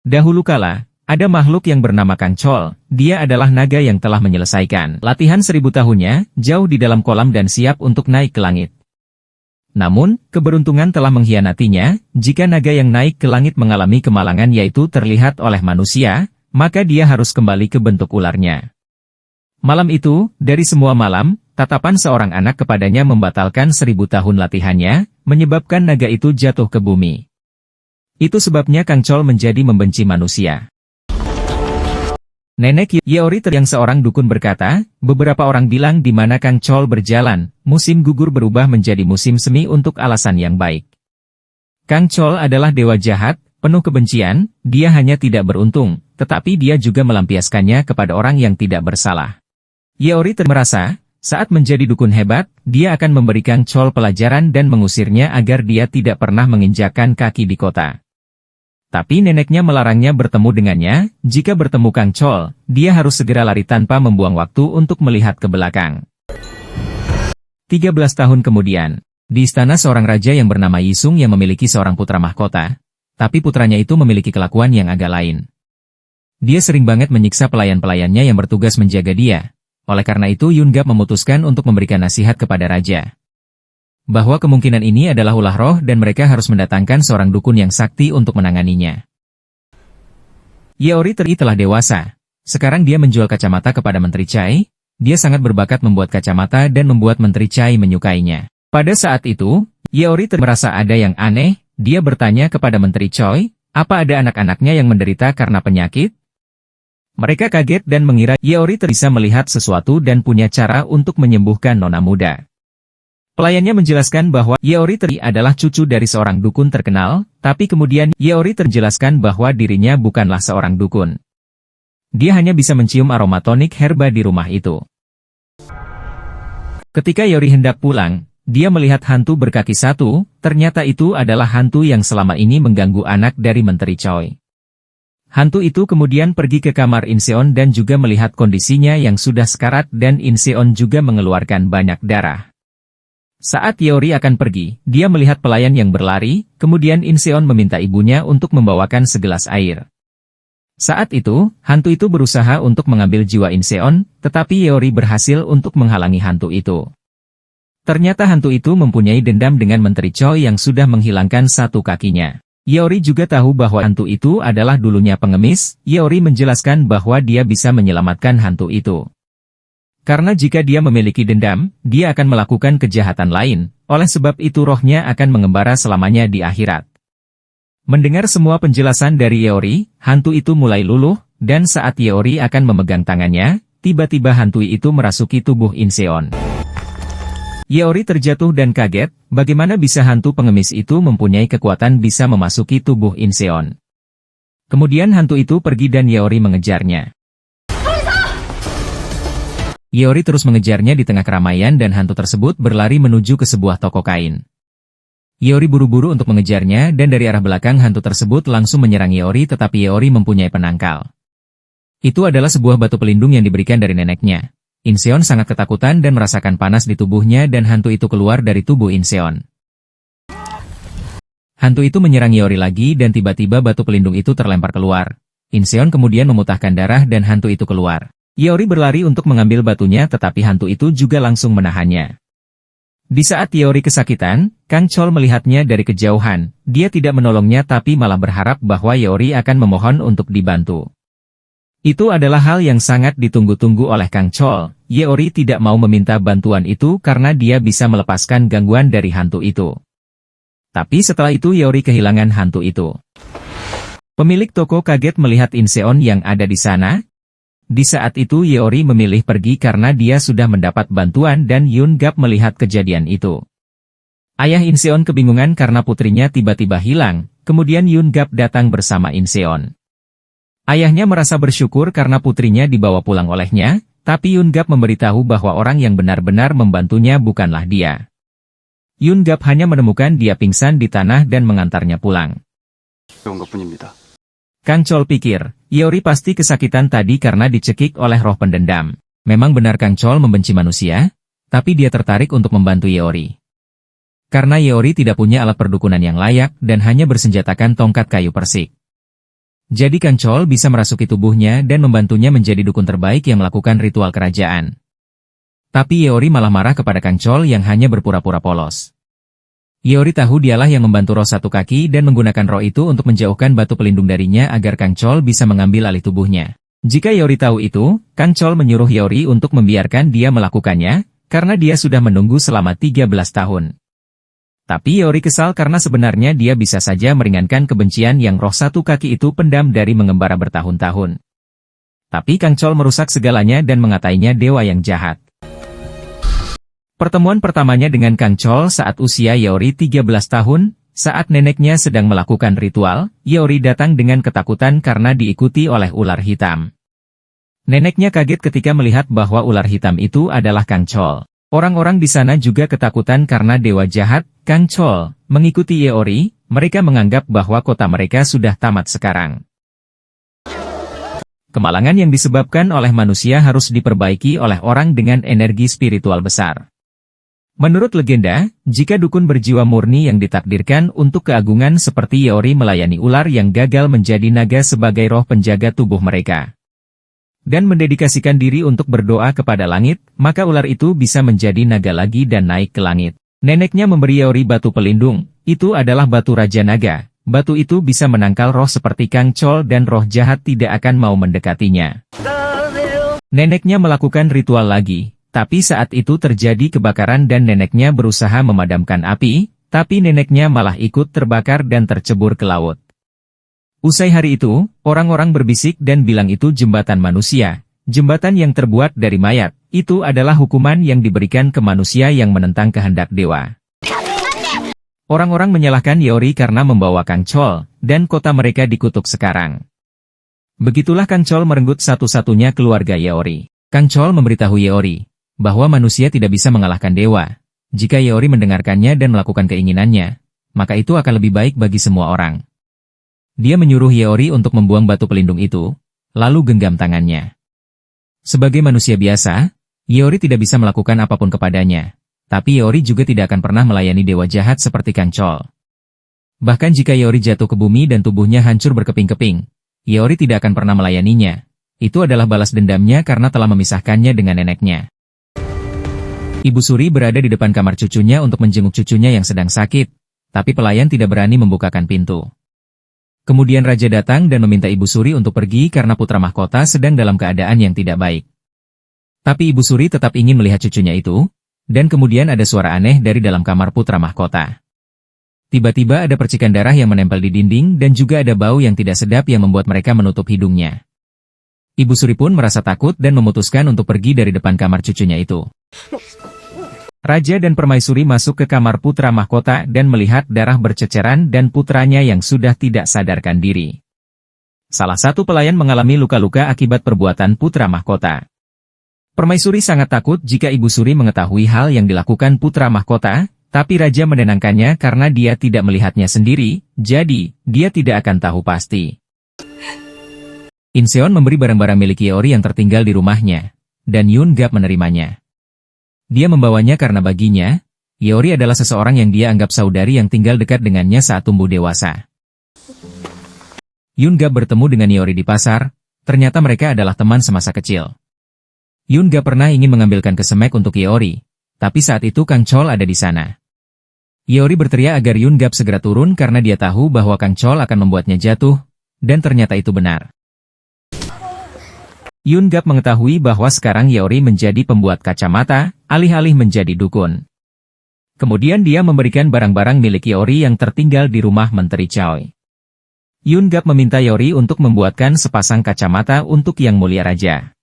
Dahulu kala, ada makhluk yang bernama Kang Chol. Dia adalah naga yang telah menyelesaikan latihan 1000 tahunnya, jauh di dalam kolam dan siap untuk naik ke langit. Namun, keberuntungan telah mengkhianatinya. Jika naga yang naik ke langit mengalami kemalangan yaitu terlihat oleh manusia, maka dia harus kembali ke bentuk ularnya. Malam itu, dari semua malam, tatapan seorang anak kepadanya membatalkan 1000 tahun latihannya, menyebabkan naga itu jatuh ke bumi. Itu sebabnya Kang Chol menjadi membenci manusia. Nenek Yeori yang seorang dukun berkata, beberapa orang bilang di mana Kang Chol berjalan, musim gugur berubah menjadi musim semi untuk alasan yang baik. Kang Chol adalah dewa jahat, penuh kebencian, dia hanya tidak beruntung, tetapi dia juga melampiaskannya kepada orang yang tidak bersalah. Yeori merasa, saat menjadi dukun hebat, dia akan memberi Kang Chol pelajaran dan mengusirnya agar dia tidak pernah menginjakkan kaki di kota. Tapi neneknya melarangnya bertemu dengannya. Jika bertemu Kang Chol, dia harus segera lari tanpa membuang waktu untuk melihat ke belakang. 13 tahun kemudian, di istana seorang raja yang bernama Yisung yang memiliki seorang putra mahkota, tapi putranya itu memiliki kelakuan yang agak lain. Dia sering banget menyiksa pelayan-pelayannya yang bertugas menjaga dia. Oleh karena itu Yun-gap memutuskan untuk memberikan nasihat kepada raja, bahwa kemungkinan ini adalah ulah roh dan mereka harus mendatangkan seorang dukun yang sakti untuk menanganinya. Yeori telah dewasa. Sekarang dia menjual kacamata kepada Menteri Chai. Dia sangat berbakat membuat kacamata dan membuat Menteri Chai menyukainya. Pada saat itu, Yeori merasa ada yang aneh. Dia bertanya kepada Menteri Choi, apa ada anak-anaknya yang menderita karena penyakit? Mereka kaget dan mengira Yeori bisa melihat sesuatu dan punya cara untuk menyembuhkan nona muda. Pelayannya menjelaskan bahwa Yeori adalah cucu dari seorang dukun terkenal, tapi kemudian Yeori terjelaskan bahwa dirinya bukanlah seorang dukun. Dia hanya bisa mencium aroma tonik herba di rumah itu. Ketika Yeori hendak pulang, dia melihat hantu berkaki satu. Ternyata itu adalah hantu yang selama ini mengganggu anak dari Menteri Choi. Hantu itu kemudian pergi ke kamar Inseon dan juga melihat kondisinya yang sudah sekarat dan Inseon juga mengeluarkan banyak darah. Saat Yeori akan pergi, dia melihat pelayan yang berlari, kemudian Inseon meminta ibunya untuk membawakan segelas air. Saat itu, hantu itu berusaha untuk mengambil jiwa Inseon, tetapi Yeori berhasil untuk menghalangi hantu itu. Ternyata hantu itu mempunyai dendam dengan Menteri Choi yang sudah menghilangkan satu kakinya. Yeori juga tahu bahwa hantu itu adalah dulunya pengemis. Yeori menjelaskan bahwa dia bisa menyelamatkan hantu itu. Karena jika dia memiliki dendam, dia akan melakukan kejahatan lain, oleh sebab itu rohnya akan mengembara selamanya di akhirat. Mendengar semua penjelasan dari Yeori, hantu itu mulai luluh, dan saat Yeori akan memegang tangannya, tiba-tiba hantu itu merasuki tubuh Inseon. Yeori terjatuh dan kaget, bagaimana bisa hantu pengemis itu mempunyai kekuatan bisa memasuki tubuh Inseon. Kemudian hantu itu pergi dan Yeori mengejarnya. Yeori terus mengejarnya di tengah keramaian dan hantu tersebut berlari menuju ke sebuah toko kain. Yeori buru-buru untuk mengejarnya dan dari arah belakang hantu tersebut langsung menyerang Yeori tetapi Yeori mempunyai penangkal. Itu adalah sebuah batu pelindung yang diberikan dari neneknya. Inseon sangat ketakutan dan merasakan panas di tubuhnya dan hantu itu keluar dari tubuh Inseon. Hantu itu menyerang Yeori lagi dan tiba-tiba batu pelindung itu terlempar keluar. Inseon kemudian memutahkan darah dan hantu itu keluar. Yeori berlari untuk mengambil batunya tetapi hantu itu juga langsung menahannya. Di saat Yeori kesakitan, Kang Chol melihatnya dari kejauhan. Dia tidak menolongnya tapi malah berharap bahwa Yeori akan memohon untuk dibantu. Itu adalah hal yang sangat ditunggu-tunggu oleh Kang Chol. Yeori tidak mau meminta bantuan itu karena dia bisa melepaskan gangguan dari hantu itu. Tapi setelah itu Yeori kehilangan hantu itu. Pemilik toko kaget melihat Inseon yang ada di sana. Di saat itu Yeori memilih pergi karena dia sudah mendapat bantuan dan Yun-gap melihat kejadian itu. Ayah Inseon kebingungan karena putrinya tiba-tiba hilang, kemudian Yun-gap datang bersama Inseon. Ayahnya merasa bersyukur karena putrinya dibawa pulang olehnya, tapi Yun-gap memberitahu bahwa orang yang benar-benar membantunya bukanlah dia. Yun-gap hanya menemukan dia pingsan di tanah dan mengantarnya pulang. Kang Chol pikir, Yeori pasti kesakitan tadi karena dicekik oleh roh pendendam. Memang benar Kang Chol membenci manusia, tapi dia tertarik untuk membantu Yeori. Karena Yeori tidak punya alat perdukunan yang layak dan hanya bersenjatakan tongkat kayu persik. Jadi Kang Chol bisa merasuki tubuhnya dan membantunya menjadi dukun terbaik yang melakukan ritual kerajaan. Tapi Yeori malah marah kepada Kang Chol yang hanya berpura-pura polos. Yeori tahu dialah yang membantu roh satu kaki dan menggunakan roh itu untuk menjauhkan batu pelindung darinya agar Kang Chol bisa mengambil alih tubuhnya. Jika Yeori tahu itu, Kang Chol menyuruh Yeori untuk membiarkan dia melakukannya, karena dia sudah menunggu selama 13 tahun. Tapi Yeori kesal karena sebenarnya dia bisa saja meringankan kebencian yang roh satu kaki itu pendam dari mengembara bertahun-tahun. Tapi Kang Chol merusak segalanya dan mengatainya dewa yang jahat. Pertemuan pertamanya dengan Kang Chol saat usia Yeori 13 tahun, saat neneknya sedang melakukan ritual, Yeori datang dengan ketakutan karena diikuti oleh ular hitam. Neneknya kaget ketika melihat bahwa ular hitam itu adalah Kang Chol. Orang-orang di sana juga ketakutan karena dewa jahat, Kang Chol, mengikuti Yeori. Mereka menganggap bahwa kota mereka sudah tamat sekarang. Kemalangan yang disebabkan oleh manusia harus diperbaiki oleh orang dengan energi spiritual besar. Menurut legenda, jika dukun berjiwa murni yang ditakdirkan untuk keagungan seperti Yeori melayani ular yang gagal menjadi naga sebagai roh penjaga tubuh mereka, dan mendedikasikan diri untuk berdoa kepada langit, maka ular itu bisa menjadi naga lagi dan naik ke langit. Neneknya memberi Yeori batu pelindung, itu adalah batu Raja Naga. Batu itu bisa menangkal roh seperti Kang Chol dan roh jahat tidak akan mau mendekatinya. Neneknya melakukan ritual lagi, tapi saat itu terjadi kebakaran dan neneknya berusaha memadamkan api, tapi neneknya malah ikut terbakar dan tercebur ke laut. Usai hari itu, orang-orang berbisik dan bilang itu jembatan manusia, jembatan yang terbuat dari mayat, itu adalah hukuman yang diberikan ke manusia yang menentang kehendak dewa. Orang-orang menyalahkan Yeori karena membawa Kang Chol, dan kota mereka dikutuk sekarang. Begitulah Kang Chol merenggut satu-satunya keluarga Yeori. Kang Chol memberitahu Yeori bahwa manusia tidak bisa mengalahkan dewa. Jika Yeori mendengarkannya dan melakukan keinginannya, maka itu akan lebih baik bagi semua orang. Dia menyuruh Yeori untuk membuang batu pelindung itu, lalu genggam tangannya. Sebagai manusia biasa, Yeori tidak bisa melakukan apapun kepadanya, tapi Yeori juga tidak akan pernah melayani dewa jahat seperti Kang Chol. Bahkan jika Yeori jatuh ke bumi dan tubuhnya hancur berkeping-keping, Yeori tidak akan pernah melayaninya. Itu adalah balas dendamnya karena telah memisahkannya dengan neneknya. Ibu Suri berada di depan kamar cucunya untuk menjenguk cucunya yang sedang sakit, tapi pelayan tidak berani membukakan pintu. Kemudian Raja datang dan meminta Ibu Suri untuk pergi karena putra mahkota sedang dalam keadaan yang tidak baik. Tapi Ibu Suri tetap ingin melihat cucunya itu, dan kemudian ada suara aneh dari dalam kamar putra mahkota. Tiba-tiba ada percikan darah yang menempel di dinding dan juga ada bau yang tidak sedap yang membuat mereka menutup hidungnya. Ibu Suri pun merasa takut dan memutuskan untuk pergi dari depan kamar cucunya itu. Raja dan Permaisuri masuk ke kamar putra mahkota dan melihat darah berceceran dan putranya yang sudah tidak sadarkan diri. Salah satu pelayan mengalami luka-luka akibat perbuatan putra mahkota. Permaisuri sangat takut jika Ibu Suri mengetahui hal yang dilakukan putra mahkota, tapi Raja menenangkannya karena dia tidak melihatnya sendiri, jadi dia tidak akan tahu pasti. Inseon memberi barang-barang milik Yeori yang tertinggal di rumahnya, dan Yoon Gap menerimanya. Dia membawanya karena baginya, Yeori adalah seseorang yang dia anggap saudari yang tinggal dekat dengannya saat tumbuh dewasa. Yoon Gap bertemu dengan Yeori di pasar, ternyata mereka adalah teman semasa kecil. Yoon Gap pernah ingin mengambilkan kesemek untuk Yeori, tapi saat itu Kang Chol ada di sana. Yeori berteriak agar Yoon Gap segera turun karena dia tahu bahwa Kang Chol akan membuatnya jatuh, dan ternyata itu benar. Yoon Gap mengetahui bahwa sekarang Yeori menjadi pembuat kacamata, alih-alih menjadi dukun. Kemudian dia memberikan barang-barang milik Yeori yang tertinggal di rumah Menteri Choi. Yoon Gap meminta Yeori untuk membuatkan sepasang kacamata untuk Yang Mulia Raja.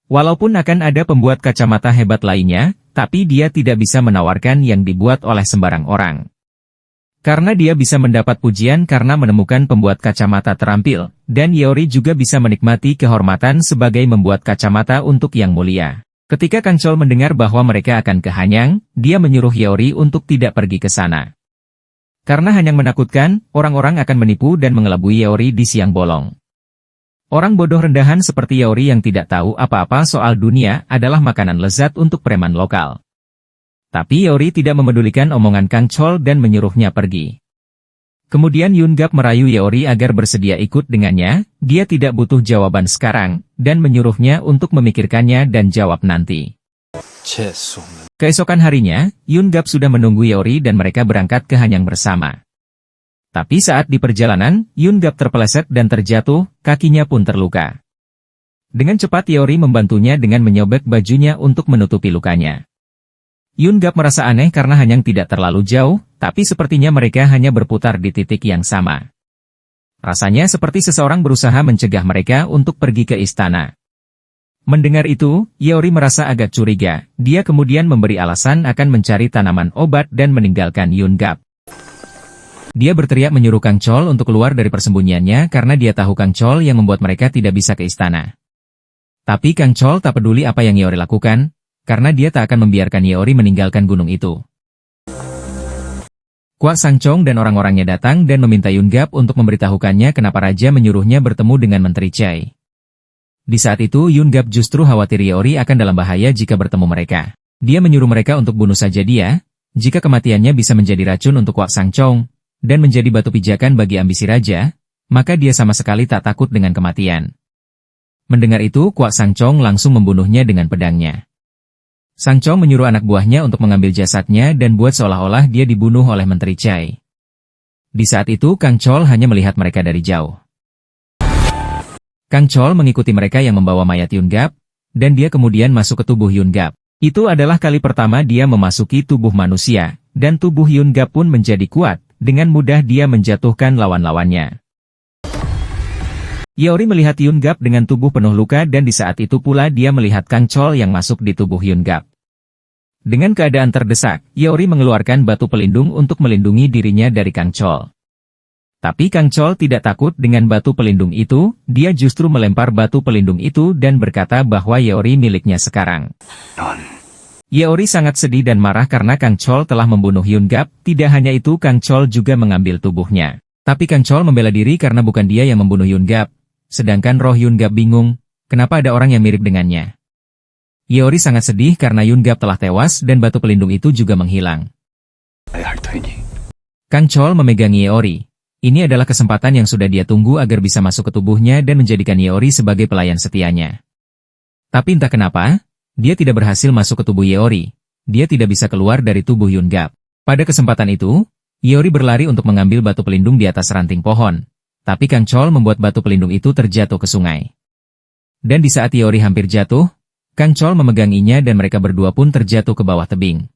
Walaupun akan ada pembuat kacamata hebat lainnya, tapi dia tidak bisa menawarkan yang dibuat oleh sembarang orang. Karena dia bisa mendapat pujian karena menemukan pembuat kacamata terampil, dan Yeori juga bisa menikmati kehormatan sebagai membuat kacamata untuk Yang Mulia. Ketika Kang Chol mendengar bahwa mereka akan ke Hanyang, dia menyuruh Yeori untuk tidak pergi ke sana. Karena Hanyang menakutkan, orang-orang akan menipu dan mengelabui Yeori di siang bolong. Orang bodoh rendahan seperti Yeori yang tidak tahu apa-apa soal dunia adalah makanan lezat untuk preman lokal. Tapi Yeori tidak memedulikan omongan Kang Chol dan menyuruhnya pergi. Kemudian Yun Gap merayu Yeori agar bersedia ikut dengannya, dia tidak butuh jawaban sekarang, dan menyuruhnya untuk memikirkannya dan jawab nanti. Keesokan harinya, Yun Gap sudah menunggu Yeori dan mereka berangkat ke Hanyang bersama. Tapi saat di perjalanan, Yun Gap terpeleset dan terjatuh, kakinya pun terluka. Dengan cepat Yeori membantunya dengan menyobek bajunya untuk menutupi lukanya. Yun Gap merasa aneh karena Hanyang tidak terlalu jauh, tapi sepertinya mereka hanya berputar di titik yang sama. Rasanya seperti seseorang berusaha mencegah mereka untuk pergi ke istana. Mendengar itu, Yeori merasa agak curiga. Dia kemudian memberi alasan akan mencari tanaman obat dan meninggalkan Yun Gap. Dia berteriak menyuruh Kang Chol untuk keluar dari persembunyiannya karena dia tahu Kang Chol yang membuat mereka tidak bisa ke istana. Tapi Kang Chol tak peduli apa yang Yeori lakukan, karena dia tak akan membiarkan Yeori meninggalkan gunung itu. Kwak Sangchong dan orang-orangnya datang dan meminta Yun Gap untuk memberitahukannya kenapa Raja menyuruhnya bertemu dengan Menteri Chai. Di saat itu Yun Gap justru khawatir Yeori akan dalam bahaya jika bertemu mereka. Dia menyuruh mereka untuk bunuh saja dia, jika kematiannya bisa menjadi racun untuk Kwak Sangchong, dan menjadi batu pijakan bagi ambisi Raja, maka dia sama sekali tak takut dengan kematian. Mendengar itu Kwak Sangchong langsung membunuhnya dengan pedangnya. Sangchong menyuruh anak buahnya untuk mengambil jasadnya dan buat seolah-olah dia dibunuh oleh Menteri Chai. Di saat itu Kang Chol hanya melihat mereka dari jauh. Kang Chol mengikuti mereka yang membawa mayat Yun Gap, dan dia kemudian masuk ke tubuh Yun Gap. Itu adalah kali pertama dia memasuki tubuh manusia, dan tubuh Yun Gap pun menjadi kuat, dengan mudah dia menjatuhkan lawan-lawannya. Yeori melihat Yun Gap dengan tubuh penuh luka dan di saat itu pula dia melihat Kang Chol yang masuk di tubuh Yun Gap. Dengan keadaan terdesak, Yeori mengeluarkan batu pelindung untuk melindungi dirinya dari Kang Chol. Tapi Kang Chol tidak takut dengan batu pelindung itu, dia justru melempar batu pelindung itu dan berkata bahwa Yeori miliknya sekarang. Yeori sangat sedih dan marah karena Kang Chol telah membunuh Yun Gap, tidak hanya itu Kang Chol juga mengambil tubuhnya. Tapi Kang Chol membela diri karena bukan dia yang membunuh Yun Gap. Sedangkan roh Yun Gap bingung, kenapa ada orang yang mirip dengannya. Yeori sangat sedih karena Yun Gap telah tewas dan batu pelindung itu juga menghilang. Kang Chol memegangi Yeori. Ini adalah kesempatan yang sudah dia tunggu agar bisa masuk ke tubuhnya dan menjadikan Yeori sebagai pelayan setianya. Tapi entah kenapa, dia tidak berhasil masuk ke tubuh Yeori. Dia tidak bisa keluar dari tubuh Yun Gap. Pada kesempatan itu, Yeori berlari untuk mengambil batu pelindung di atas ranting pohon. Tapi Kang Chol membuat batu pelindung itu terjatuh ke sungai. Dan di saat Yeori hampir jatuh, Kang Chol memeganginya dan mereka berdua pun terjatuh ke bawah tebing.